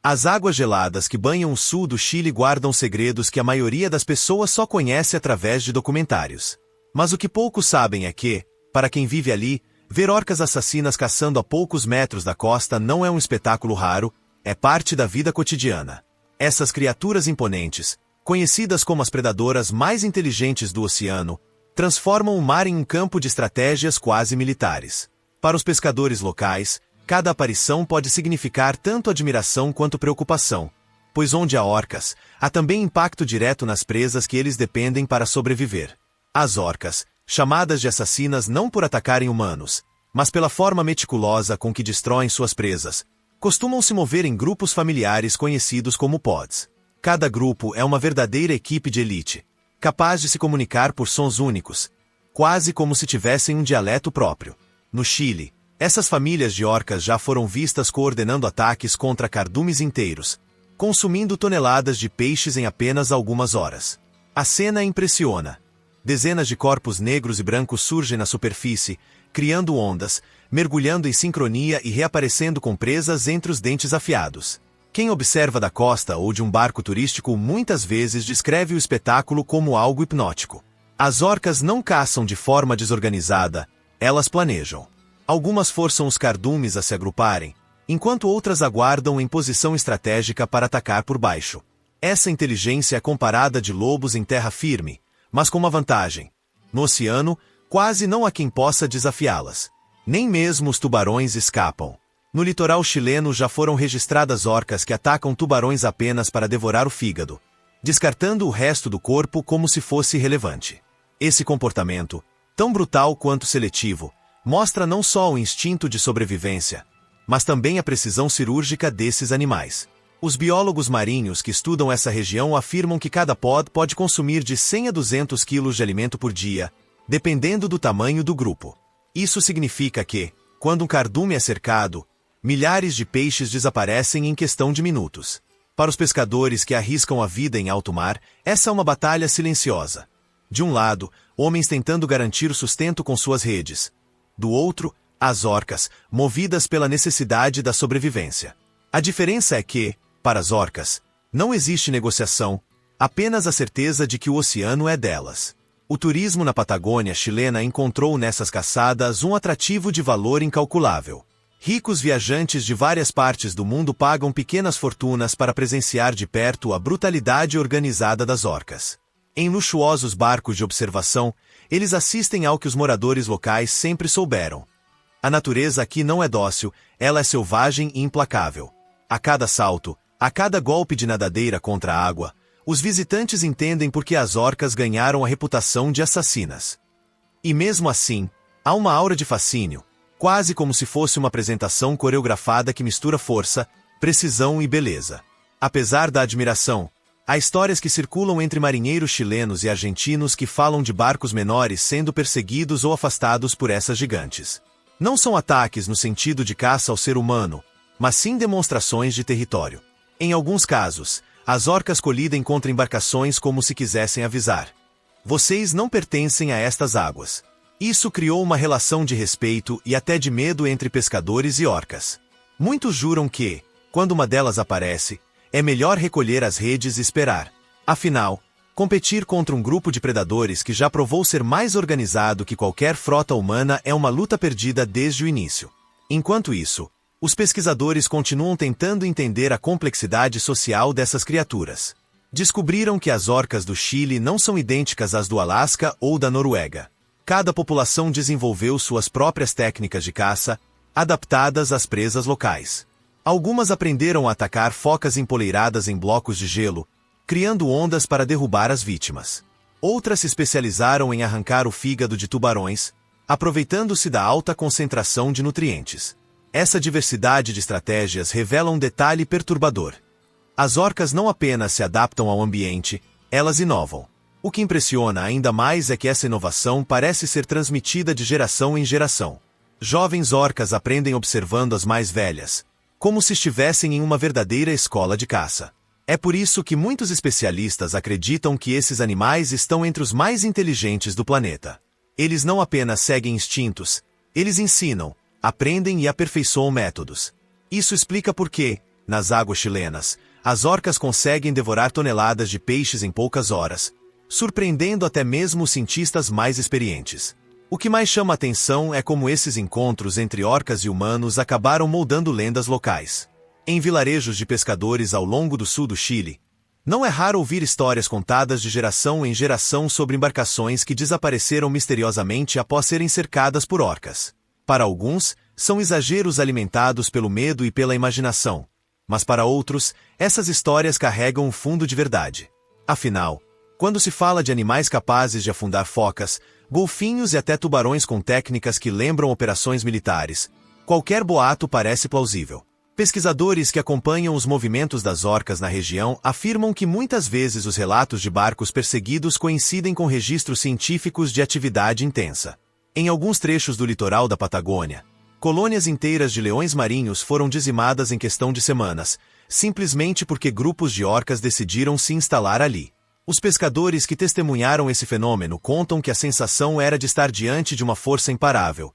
As águas geladas que banham o sul do Chile guardam segredos que a maioria das pessoas só conhece através de documentários. Mas o que poucos sabem é que, para quem vive ali, ver orcas assassinas caçando a poucos metros da costa não é um espetáculo raro, é parte da vida cotidiana. Essas criaturas imponentes, conhecidas como as predadoras mais inteligentes do oceano, transformam o mar em um campo de estratégias quase militares. Para os pescadores locais, cada aparição pode significar tanto admiração quanto preocupação, pois onde há orcas, há também impacto direto nas presas que eles dependem para sobreviver. As orcas, chamadas de assassinas não por atacarem humanos, mas pela forma meticulosa com que destroem suas presas, costumam se mover em grupos familiares conhecidos como pods. Cada grupo é uma verdadeira equipe de elite, capaz de se comunicar por sons únicos, quase como se tivessem um dialeto próprio. No Chile, essas famílias de orcas já foram vistas coordenando ataques contra cardumes inteiros, consumindo toneladas de peixes em apenas algumas horas. A cena impressiona. Dezenas de corpos negros e brancos surgem na superfície, criando ondas, mergulhando em sincronia e reaparecendo com presas entre os dentes afiados. Quem observa da costa ou de um barco turístico muitas vezes descreve o espetáculo como algo hipnótico. As orcas não caçam de forma desorganizada, elas planejam. Algumas forçam os cardumes a se agruparem, enquanto outras aguardam em posição estratégica para atacar por baixo. Essa inteligência é comparada de lobos em terra firme, mas com uma vantagem. No oceano, quase não há quem possa desafiá-las. Nem mesmo os tubarões escapam. No litoral chileno já foram registradas orcas que atacam tubarões apenas para devorar o fígado, descartando o resto do corpo como se fosse irrelevante. Esse comportamento, tão brutal quanto seletivo, mostra não só o instinto de sobrevivência, mas também a precisão cirúrgica desses animais. Os biólogos marinhos que estudam essa região afirmam que cada pod pode consumir de 100 a 200 quilos de alimento por dia, dependendo do tamanho do grupo. Isso significa que, quando um cardume é cercado, milhares de peixes desaparecem em questão de minutos. Para os pescadores que arriscam a vida em alto mar, essa é uma batalha silenciosa. De um lado, homens tentando garantir o sustento com suas redes. Do outro, as orcas, movidas pela necessidade da sobrevivência. A diferença é que, para as orcas, não existe negociação, apenas a certeza de que o oceano é delas. O turismo na Patagônia chilena encontrou nessas caçadas um atrativo de valor incalculável. Ricos viajantes de várias partes do mundo pagam pequenas fortunas para presenciar de perto a brutalidade organizada das orcas. Em luxuosos barcos de observação, eles assistem ao que os moradores locais sempre souberam. A natureza aqui não é dócil, ela é selvagem e implacável. A cada salto, a cada golpe de nadadeira contra a água, os visitantes entendem por que as orcas ganharam a reputação de assassinas. E mesmo assim, há uma aura de fascínio, quase como se fosse uma apresentação coreografada que mistura força, precisão e beleza. Apesar da admiração, há histórias que circulam entre marinheiros chilenos e argentinos que falam de barcos menores sendo perseguidos ou afastados por essas gigantes. Não são ataques no sentido de caça ao ser humano, mas sim demonstrações de território. Em alguns casos, as orcas colidem contra embarcações como se quisessem avisar: vocês não pertencem a estas águas. Isso criou uma relação de respeito e até de medo entre pescadores e orcas. Muitos juram que, quando uma delas aparece, é melhor recolher as redes e esperar. Afinal, competir contra um grupo de predadores que já provou ser mais organizado que qualquer frota humana é uma luta perdida desde o início. Enquanto isso, os pesquisadores continuam tentando entender a complexidade social dessas criaturas. Descobriram que as orcas do Chile não são idênticas às do Alasca ou da Noruega. Cada população desenvolveu suas próprias técnicas de caça, adaptadas às presas locais. Algumas aprenderam a atacar focas empoleiradas em blocos de gelo, criando ondas para derrubar as vítimas. Outras se especializaram em arrancar o fígado de tubarões, aproveitando-se da alta concentração de nutrientes. Essa diversidade de estratégias revela um detalhe perturbador. As orcas não apenas se adaptam ao ambiente, elas inovam. O que impressiona ainda mais é que essa inovação parece ser transmitida de geração em geração. Jovens orcas aprendem observando as mais velhas, como se estivessem em uma verdadeira escola de caça. É por isso que muitos especialistas acreditam que esses animais estão entre os mais inteligentes do planeta. Eles não apenas seguem instintos, eles ensinam, aprendem e aperfeiçoam métodos. Isso explica por que, Nas águas chilenas, as orcas conseguem devorar toneladas de peixes em poucas horas, surpreendendo até mesmo os cientistas mais experientes. O que mais chama a atenção é como esses encontros entre orcas e humanos acabaram moldando lendas locais. Em vilarejos de pescadores ao longo do sul do Chile, não é raro ouvir histórias contadas de geração em geração sobre embarcações que desapareceram misteriosamente após serem cercadas por orcas. Para alguns, são exageros alimentados pelo medo e pela imaginação. Mas para outros, essas histórias carregam um fundo de verdade. Afinal, quando se fala de animais capazes de afundar focas, golfinhos e até tubarões com técnicas que lembram operações militares, qualquer boato parece plausível. Pesquisadores que acompanham os movimentos das orcas na região afirmam que muitas vezes os relatos de barcos perseguidos coincidem com registros científicos de atividade intensa. Em alguns trechos do litoral da Patagônia, colônias inteiras de leões marinhos foram dizimadas em questão de semanas, simplesmente porque grupos de orcas decidiram se instalar ali. Os pescadores que testemunharam esse fenômeno contam que a sensação era de estar diante de uma força imparável.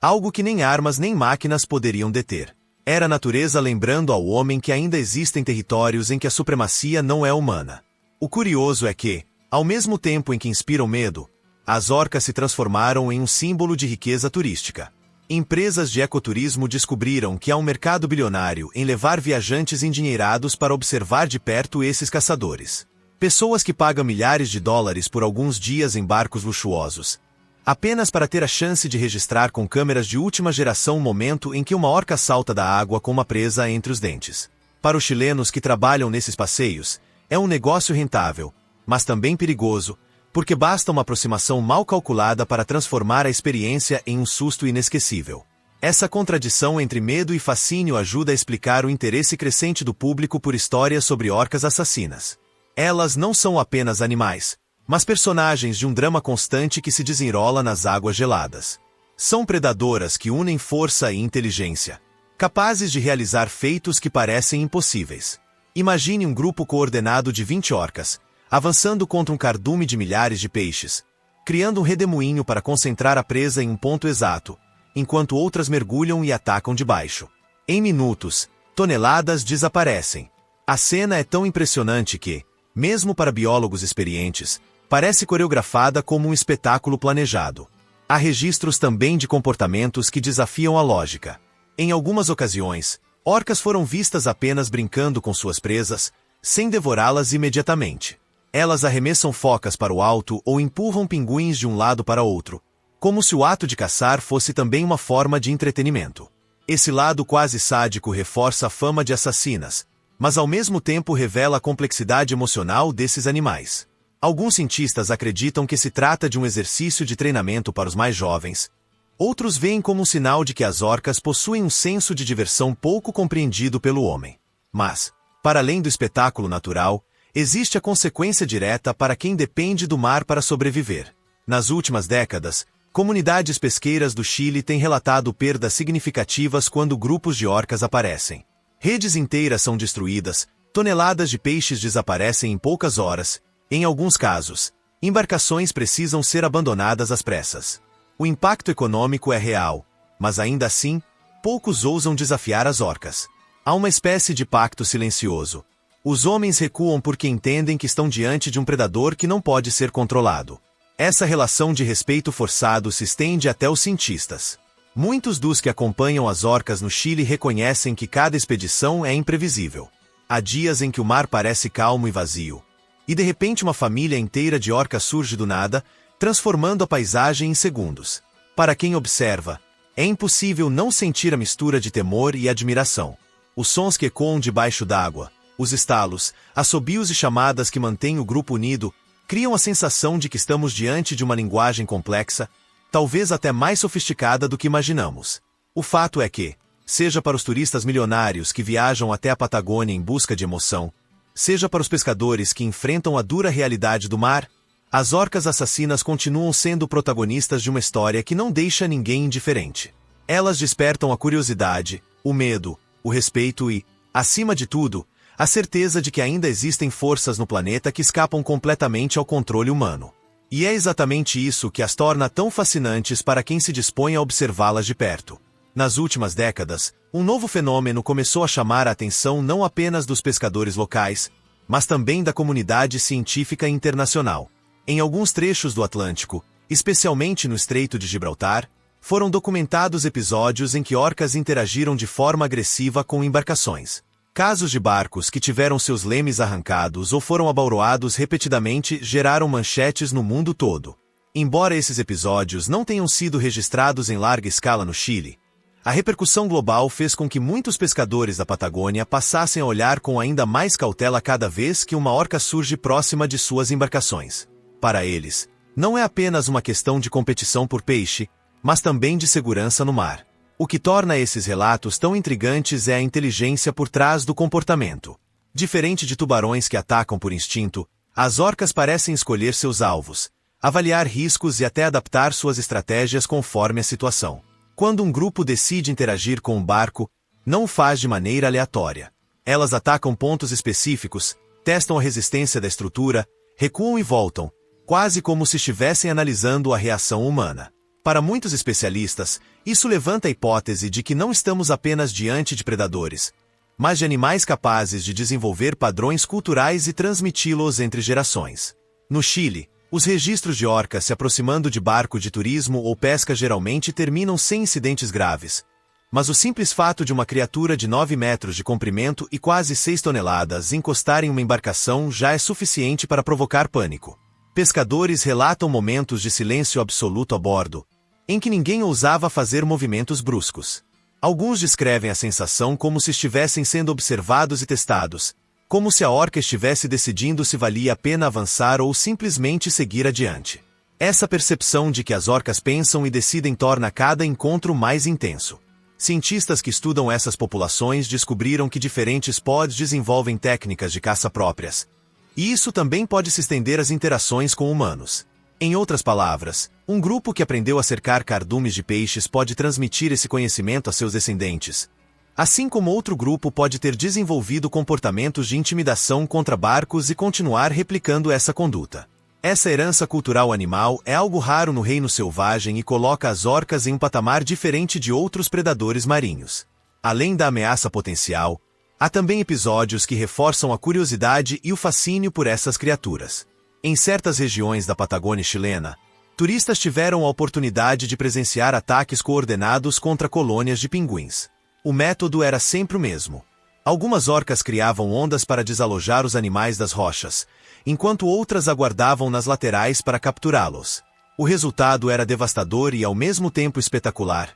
Algo que nem armas nem máquinas poderiam deter. Era a natureza lembrando ao homem que ainda existem territórios em que a supremacia não é humana. O curioso é que, ao mesmo tempo em que inspiram medo, as orcas se transformaram em um símbolo de riqueza turística. Empresas de ecoturismo descobriram que há um mercado bilionário em levar viajantes endinheirados para observar de perto esses caçadores. Pessoas que pagam milhares de dólares por alguns dias em barcos luxuosos, apenas para ter a chance de registrar com câmeras de última geração o momento em que uma orca salta da água com uma presa entre os dentes. Para os chilenos que trabalham nesses passeios, é um negócio rentável, mas também perigoso, porque basta uma aproximação mal calculada para transformar a experiência em um susto inesquecível. Essa contradição entre medo e fascínio ajuda a explicar o interesse crescente do público por histórias sobre orcas assassinas. Elas não são apenas animais, mas personagens de um drama constante que se desenrola nas águas geladas. São predadoras que unem força e inteligência, capazes de realizar feitos que parecem impossíveis. Imagine um grupo coordenado de 20 orcas, avançando contra um cardume de milhares de peixes, criando um redemoinho para concentrar a presa em um ponto exato, enquanto outras mergulham e atacam de baixo. Em minutos, toneladas desaparecem. A cena é tão impressionante que, mesmo para biólogos experientes, parece coreografada como um espetáculo planejado. Há registros também de comportamentos que desafiam a lógica. Em algumas ocasiões, orcas foram vistas apenas brincando com suas presas, sem devorá-las imediatamente. Elas arremessam focas para o alto ou empurram pinguins de um lado para outro, como se o ato de caçar fosse também uma forma de entretenimento. Esse lado quase sádico reforça a fama de assassinas, mas ao mesmo tempo revela a complexidade emocional desses animais. Alguns cientistas acreditam que se trata de um exercício de treinamento para os mais jovens. Outros veem como um sinal de que as orcas possuem um senso de diversão pouco compreendido pelo homem. Mas, para além do espetáculo natural, existe a consequência direta para quem depende do mar para sobreviver. Nas últimas décadas, comunidades pesqueiras do Chile têm relatado perdas significativas quando grupos de orcas aparecem. Redes inteiras são destruídas, toneladas de peixes desaparecem em poucas horas. Em alguns casos, embarcações precisam ser abandonadas às pressas. O impacto econômico é real, mas ainda assim, poucos ousam desafiar as orcas. Há uma espécie de pacto silencioso. Os homens recuam porque entendem que estão diante de um predador que não pode ser controlado. Essa relação de respeito forçado se estende até os cientistas. Muitos dos que acompanham as orcas no Chile reconhecem que cada expedição é imprevisível. Há dias em que o mar parece calmo e vazio. E de repente uma família inteira de orcas surge do nada, transformando a paisagem em segundos. Para quem observa, é impossível não sentir a mistura de temor e admiração. Os sons que ecoam debaixo d'água, os estalos, assobios e chamadas que mantêm o grupo unido, criam a sensação de que estamos diante de uma linguagem complexa, talvez até mais sofisticada do que imaginamos. O fato é que, seja para os turistas milionários que viajam até a Patagônia em busca de emoção, seja para os pescadores que enfrentam a dura realidade do mar, as orcas assassinas continuam sendo protagonistas de uma história que não deixa ninguém indiferente. Elas despertam a curiosidade, o medo, o respeito e, acima de tudo, a certeza de que ainda existem forças no planeta que escapam completamente ao controle humano. E é exatamente isso que as torna tão fascinantes para quem se dispõe a observá-las de perto. Nas últimas décadas, um novo fenômeno começou a chamar a atenção não apenas dos pescadores locais, mas também da comunidade científica internacional. Em alguns trechos do Atlântico, especialmente no Estreito de Gibraltar, foram documentados episódios em que orcas interagiram de forma agressiva com embarcações. Casos de barcos que tiveram seus lemes arrancados ou foram abauroados repetidamente geraram manchetes no mundo todo. Embora esses episódios não tenham sido registrados em larga escala no Chile, a repercussão global fez com que muitos pescadores da Patagônia passassem a olhar com ainda mais cautela cada vez que uma orca surge próxima de suas embarcações. Para eles, não é apenas uma questão de competição por peixe, mas também de segurança no mar. O que torna esses relatos tão intrigantes é a inteligência por trás do comportamento. Diferente de tubarões que atacam por instinto, as orcas parecem escolher seus alvos, avaliar riscos e até adaptar suas estratégias conforme a situação. Quando um grupo decide interagir com um barco, não o faz de maneira aleatória. Elas atacam pontos específicos, testam a resistência da estrutura, recuam e voltam, quase como se estivessem analisando a reação humana. Para muitos especialistas, isso levanta a hipótese de que não estamos apenas diante de predadores, mas de animais capazes de desenvolver padrões culturais e transmiti-los entre gerações. No Chile, os registros de orcas se aproximando de barco de turismo ou pesca geralmente terminam sem incidentes graves. Mas o simples fato de uma criatura de 9 metros de comprimento e quase 6 toneladas encostar em uma embarcação já é suficiente para provocar pânico. Pescadores relatam momentos de silêncio absoluto a bordo, em que ninguém ousava fazer movimentos bruscos. Alguns descrevem a sensação como se estivessem sendo observados e testados, como se a orca estivesse decidindo se valia a pena avançar ou simplesmente seguir adiante. Essa percepção de que as orcas pensam e decidem torna cada encontro mais intenso. Cientistas que estudam essas populações descobriram que diferentes pods desenvolvem técnicas de caça próprias. E isso também pode se estender às interações com humanos. Em outras palavras, um grupo que aprendeu a cercar cardumes de peixes pode transmitir esse conhecimento a seus descendentes, assim como outro grupo pode ter desenvolvido comportamentos de intimidação contra barcos e continuar replicando essa conduta. Essa herança cultural animal é algo raro no reino selvagem e coloca as orcas em um patamar diferente de outros predadores marinhos. Além da ameaça potencial, há também episódios que reforçam a curiosidade e o fascínio por essas criaturas. Em certas regiões da Patagônia chilena, turistas tiveram a oportunidade de presenciar ataques coordenados contra colônias de pinguins. O método era sempre o mesmo. Algumas orcas criavam ondas para desalojar os animais das rochas, enquanto outras aguardavam nas laterais para capturá-los. O resultado era devastador e ao mesmo tempo espetacular.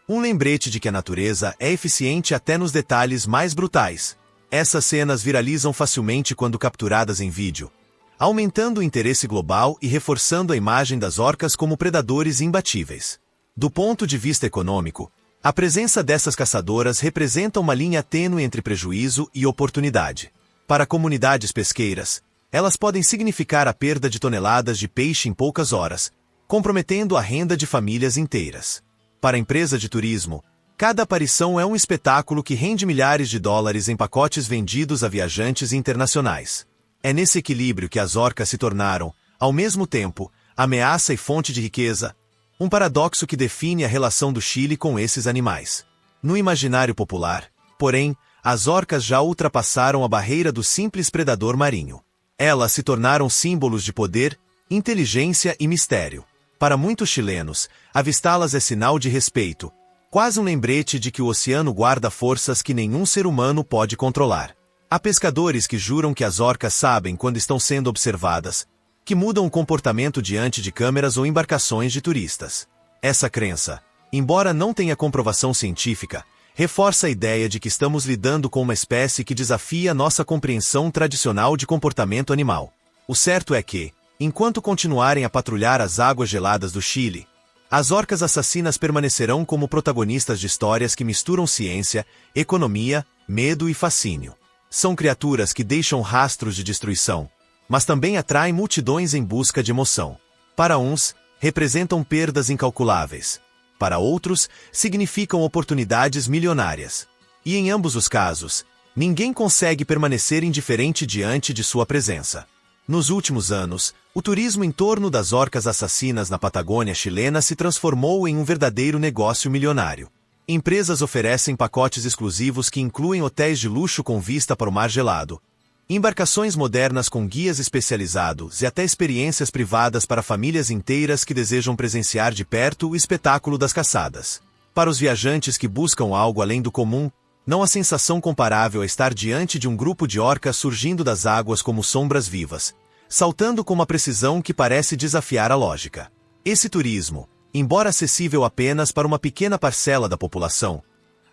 Um lembrete de que a natureza é eficiente até nos detalhes mais brutais. Essas cenas viralizam facilmente quando capturadas em vídeo, aumentando o interesse global e reforçando a imagem das orcas como predadores imbatíveis. Do ponto de vista econômico, a presença dessas caçadoras representa uma linha tênue entre prejuízo e oportunidade. Para comunidades pesqueiras, elas podem significar a perda de toneladas de peixe em poucas horas, comprometendo a renda de famílias inteiras. Para a empresa de turismo, cada aparição é um espetáculo que rende milhares de dólares em pacotes vendidos a viajantes internacionais. É nesse equilíbrio que as orcas se tornaram, ao mesmo tempo, ameaça e fonte de riqueza, um paradoxo que define a relação do Chile com esses animais. No imaginário popular, porém, as orcas já ultrapassaram a barreira do simples predador marinho. Elas se tornaram símbolos de poder, inteligência e mistério. Para muitos chilenos, avistá-las é sinal de respeito, quase um lembrete de que o oceano guarda forças que nenhum ser humano pode controlar. Há pescadores que juram que as orcas sabem quando estão sendo observadas, que mudam o comportamento diante de câmeras ou embarcações de turistas. Essa crença, embora não tenha comprovação científica, reforça a ideia de que estamos lidando com uma espécie que desafia nossa compreensão tradicional de comportamento animal. O certo é que, enquanto continuarem a patrulhar as águas geladas do Chile, as orcas assassinas permanecerão como protagonistas de histórias que misturam ciência, economia, medo e fascínio. São criaturas que deixam rastros de destruição, mas também atraem multidões em busca de emoção. Para uns, representam perdas incalculáveis. Para outros, significam oportunidades milionárias. E em ambos os casos, ninguém consegue permanecer indiferente diante de sua presença. Nos últimos anos, o turismo em torno das orcas assassinas na Patagônia chilena se transformou em um verdadeiro negócio milionário. Empresas oferecem pacotes exclusivos que incluem hotéis de luxo com vista para o mar gelado, embarcações modernas com guias especializados e até experiências privadas para famílias inteiras que desejam presenciar de perto o espetáculo das caçadas. Para os viajantes que buscam algo além do comum, não há sensação comparável a estar diante de um grupo de orcas surgindo das águas como sombras vivas, saltando com uma precisão que parece desafiar a lógica. Esse turismo, embora acessível apenas para uma pequena parcela da população,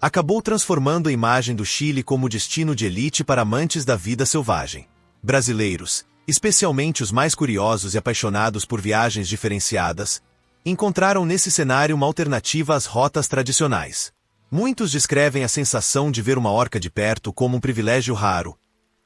acabou transformando a imagem do Chile como destino de elite para amantes da vida selvagem. Brasileiros, especialmente os mais curiosos e apaixonados por viagens diferenciadas, encontraram nesse cenário uma alternativa às rotas tradicionais. Muitos descrevem a sensação de ver uma orca de perto como um privilégio raro,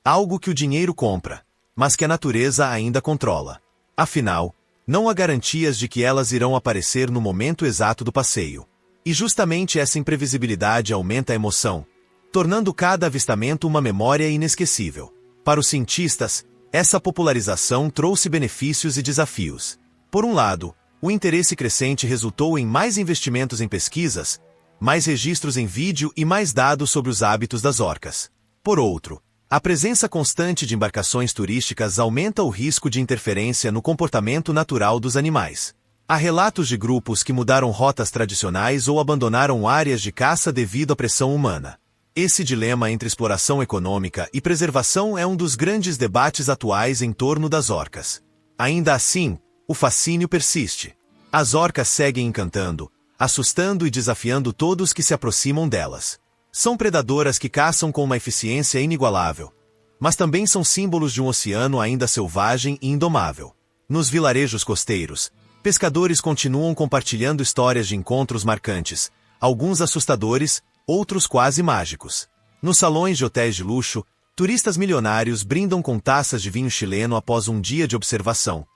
algo que o dinheiro compra, mas que a natureza ainda controla. Afinal, não há garantias de que elas irão aparecer no momento exato do passeio. E justamente essa imprevisibilidade aumenta a emoção, tornando cada avistamento uma memória inesquecível. Para os cientistas, essa popularização trouxe benefícios e desafios. Por um lado, o interesse crescente resultou em mais investimentos em pesquisas, mais registros em vídeo e mais dados sobre os hábitos das orcas. Por outro, a presença constante de embarcações turísticas aumenta o risco de interferência no comportamento natural dos animais. Há relatos de grupos que mudaram rotas tradicionais ou abandonaram áreas de caça devido à pressão humana. Esse dilema entre exploração econômica e preservação é um dos grandes debates atuais em torno das orcas. Ainda assim, o fascínio persiste. As orcas seguem encantando, assustando e desafiando todos que se aproximam delas. São predadoras que caçam com uma eficiência inigualável, mas também são símbolos de um oceano ainda selvagem e indomável. Nos vilarejos costeiros, pescadores continuam compartilhando histórias de encontros marcantes, alguns assustadores, outros quase mágicos. Nos salões de hotéis de luxo, turistas milionários brindam com taças de vinho chileno após um dia de observação,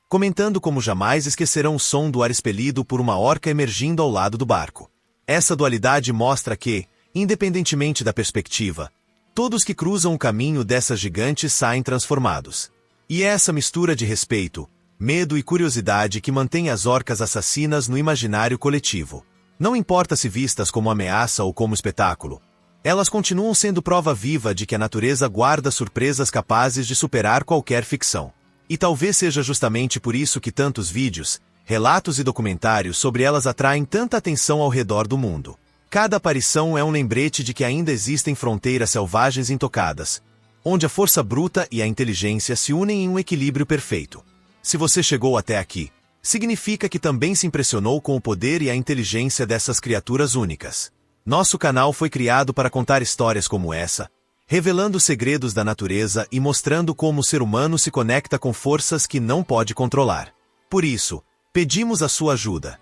comentando como jamais esquecerão o som do ar expelido por uma orca emergindo ao lado do barco. Essa dualidade mostra que, independentemente da perspectiva, todos que cruzam o caminho dessas gigantes saem transformados. E é essa mistura de respeito, medo e curiosidade que mantém as orcas assassinas no imaginário coletivo. Não importa se vistas como ameaça ou como espetáculo, elas continuam sendo prova viva de que a natureza guarda surpresas capazes de superar qualquer ficção. E talvez seja justamente por isso que tantos vídeos, relatos e documentários sobre elas atraem tanta atenção ao redor do mundo. Cada aparição é um lembrete de que ainda existem fronteiras selvagens intocadas, onde a força bruta e a inteligência se unem em um equilíbrio perfeito. Se você chegou até aqui, significa que também se impressionou com o poder e a inteligência dessas criaturas únicas. Nosso canal foi criado para contar histórias como essa, revelando segredos da natureza e mostrando como o ser humano se conecta com forças que não pode controlar. Por isso, pedimos a sua ajuda.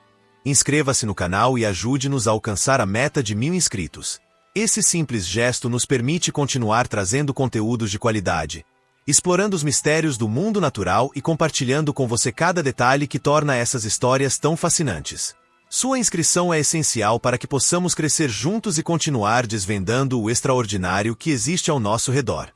Inscreva-se no canal e ajude-nos a alcançar a meta de 1000 inscritos. Esse simples gesto nos permite continuar trazendo conteúdos de qualidade, explorando os mistérios do mundo natural e compartilhando com você cada detalhe que torna essas histórias tão fascinantes. Sua inscrição é essencial para que possamos crescer juntos e continuar desvendando o extraordinário que existe ao nosso redor.